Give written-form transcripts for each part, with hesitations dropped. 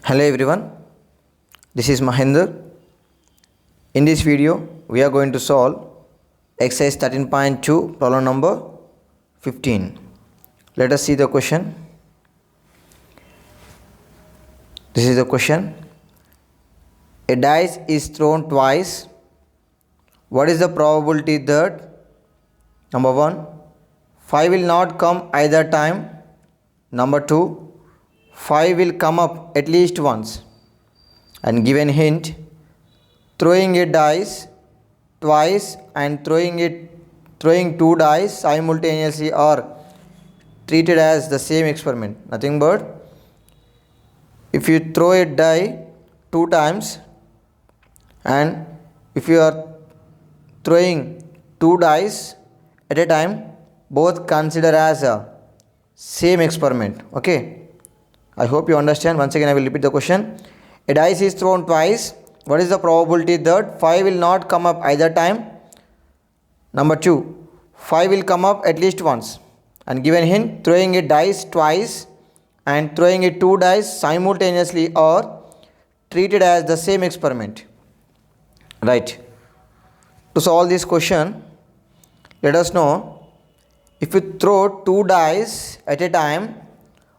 Hello everyone, this is Mahendra. In this video, we are going to solve exercise 13.2 problem number 15. Let us see the question. This is the question. A dice is thrown twice. What is the probability that number 1, 5 will not come either time, number 2, 5 will come up at least once, and given hint, throwing a dice twice and throwing two dice simultaneously are treated as the same experiment. Nothing but if you throw a die two times and if you are throwing two dice at a time, both consider as a same experiment. Okay, I hope you understand. Once again I will repeat the question. A dice is thrown twice. What is the probability that 5 will not come up either time? Number 2, 5 will come up at least once. And given hint, throwing a dice twice and throwing a two dice simultaneously are treated as the same experiment. Right. To solve this question, let us know, if you throw two dice at a time,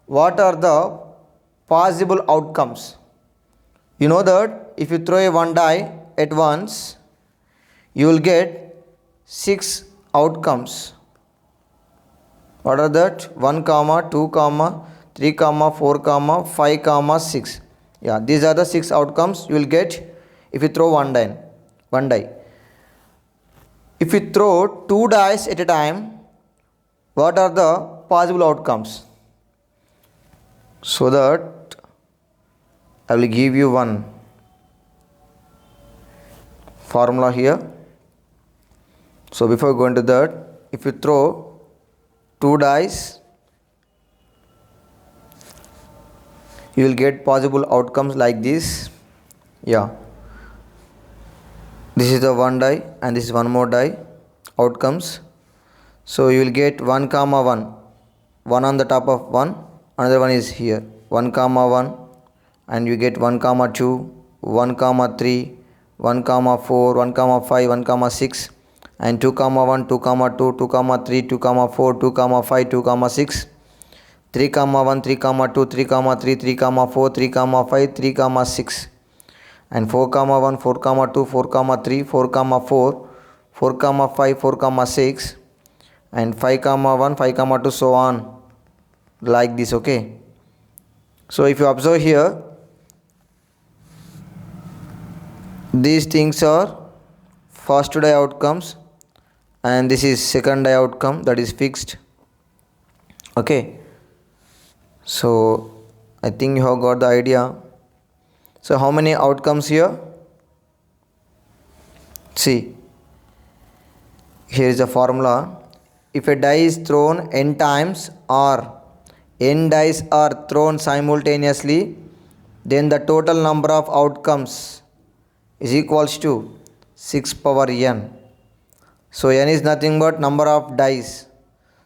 what are the possible outcomes? You know that if you throw a one die at once, you will get 6 outcomes. What are that? 1 comma 2 comma 3 comma 4 comma 5 comma 6. Yeah, these are the 6 outcomes you will get if you throw one die. If you throw two dice at a time, what are the possible outcomes? So that I will give you one formula here. So before going to that, if you throw two dice, you will get possible outcomes like this. Yeah, this is the one die and this is one more die outcomes. So you will get 1 comma 1 on the top of 1, another one is here 1 comma 1, and you get 1 comma 2, 1 comma 3, 1 comma 4, 1 comma 5, 1 comma 6, and 2 comma 1, 2 comma 2, 2 comma 3, 2 comma 4, 2 comma 5, 2 comma 6, 3 comma 1, 3 comma 2, 3 comma 3, 3 comma 4, 3 comma 5, 3 comma 6, and 4 comma 1, 4 comma 2, 4 comma 3, 4 comma 4, 4 comma 5, 4 comma 6, and 5 comma 1, 5 comma 2, so on, like this. Okay, so if you observe here, these things are first die outcomes and this is second die outcome, that is fixed. Okay, so I think you have got the idea. So how many outcomes here? See, here is the formula. If a die is thrown n times or n dice are thrown simultaneously, then the total number of outcomes is equals to 6 power n. So n is nothing but number of dice.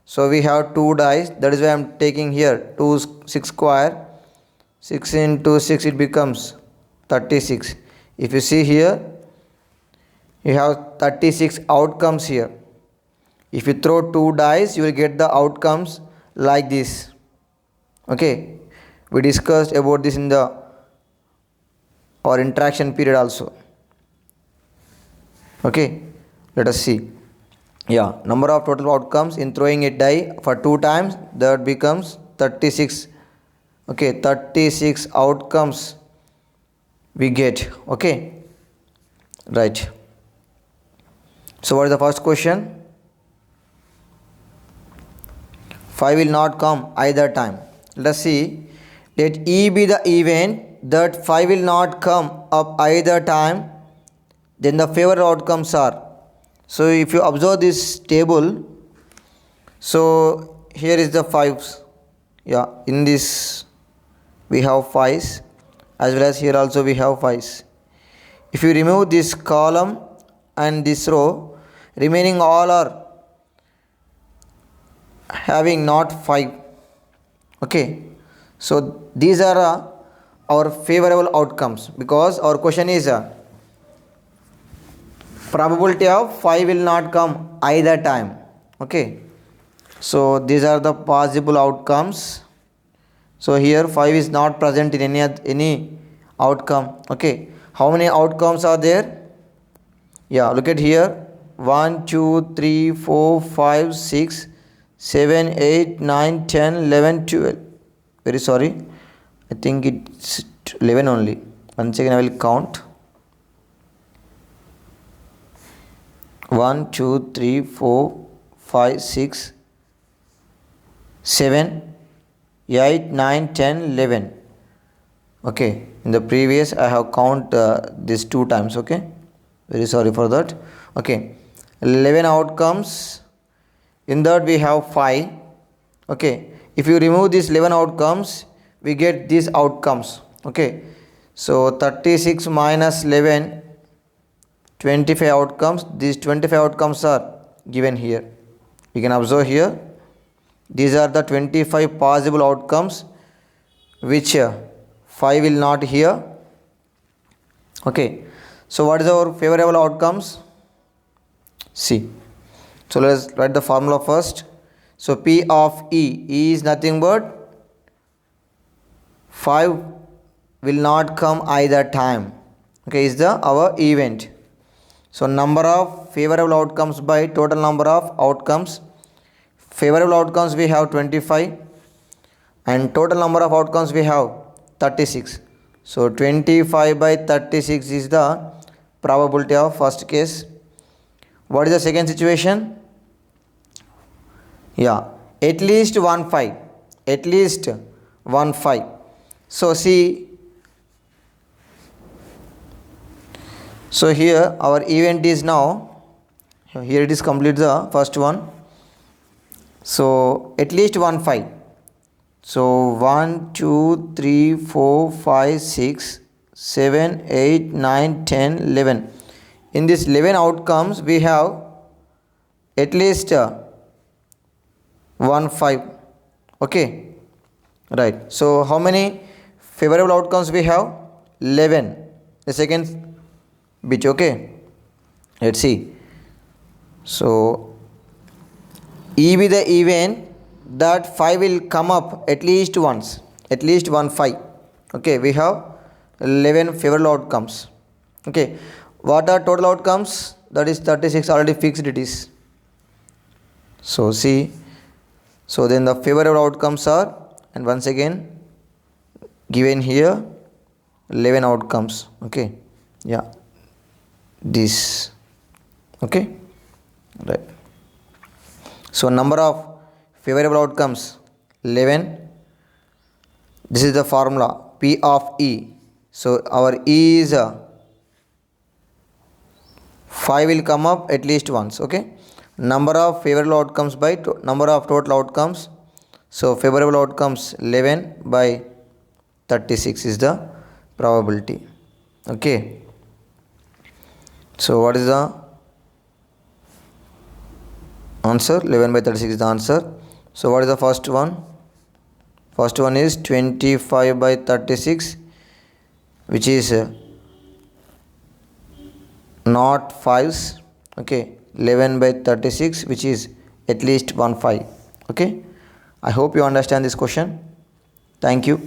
So we have 2 dice, that is why I am taking here 6 square, 6 into 6 it becomes 36. If you see here, you have 36 outcomes here. If you throw 2 dice, you will get the outcomes like this. Okay, we discussed about this in our interaction period also. Okay, let us see. Yeah, number of total outcomes in throwing a die for 2 times, that becomes 36. Okay, 36 outcomes we get. Okay, right. So what is the first question? 5 will not come either time. Let us see. Let E be the event that 5 will not come up either time, then the favored outcomes are. So if you observe this table, so here is the 5s. Yeah, in this we have 5s, as well as here also we have 5s. If you remove this column and this row, remaining all are having not 5. Okay, so these are our favorable outcomes, because our question is probability of 5 will not come either time. Okay, so these are the possible outcomes. So here 5 is not present in any outcome. Okay, how many outcomes are there? Yeah, look at here, 1 2 3 4 5 6 7 8 9 10 11 12. Very sorry, I think it's 11 only. Once again I will count. 1 2 3 4 5 6 7 8 9 10 11. Okay, in the previous I have count this 2 times. Okay, very sorry for that. Okay, 11 outcomes. In that we have 5. Okay, if you remove these 11 outcomes, we get these outcomes. Okay, so 36 minus 11, 25 outcomes. These 25 outcomes are given here. You can observe here, these are the 25 possible outcomes which 5 will not here. Okay, so what is our favorable outcomes? See, so let's write the formula first. So P of E is nothing but 5 will not come either time. Okay, is the our event. So number of favorable outcomes by total number of outcomes. Favorable outcomes we have 25 and total number of outcomes we have 36. So 25 by 36 is the probability of first case. What is the second situation? Yeah, at least 1 5. At least 1 5. So see, so here our event is now, here it is complete the first one. So at least 1 5. So 1 2 3 4 5 6 7 8 9 10 11. In this 11 outcomes we have at least 1 5. Okay, right. So how many favorable outcomes we have? 11. The second bit. Okay, let's see. So E be the event that 5 will come up at least once, at least 1 5. Okay, we have 11 favorable outcomes. Okay, what are total outcomes? That is 36, already fixed it is. So see, so then the favorable outcomes are, and once again given here 11 outcomes. Okay, yeah, this. Okay, right. So number of favorable outcomes 11. This is the formula P of E. So our E is 5 will come up at least once. Okay, number of favorable outcomes by number of total outcomes. So favorable outcomes 11 by 36 is the probability. Okay, so what is the answer? 11 by 36 is the answer. So what is the first one? First one is 25 by 36, which is not 5s. Okay, 11 by 36, which is at least 1 5. Okay, I hope you understand this question. Thank you.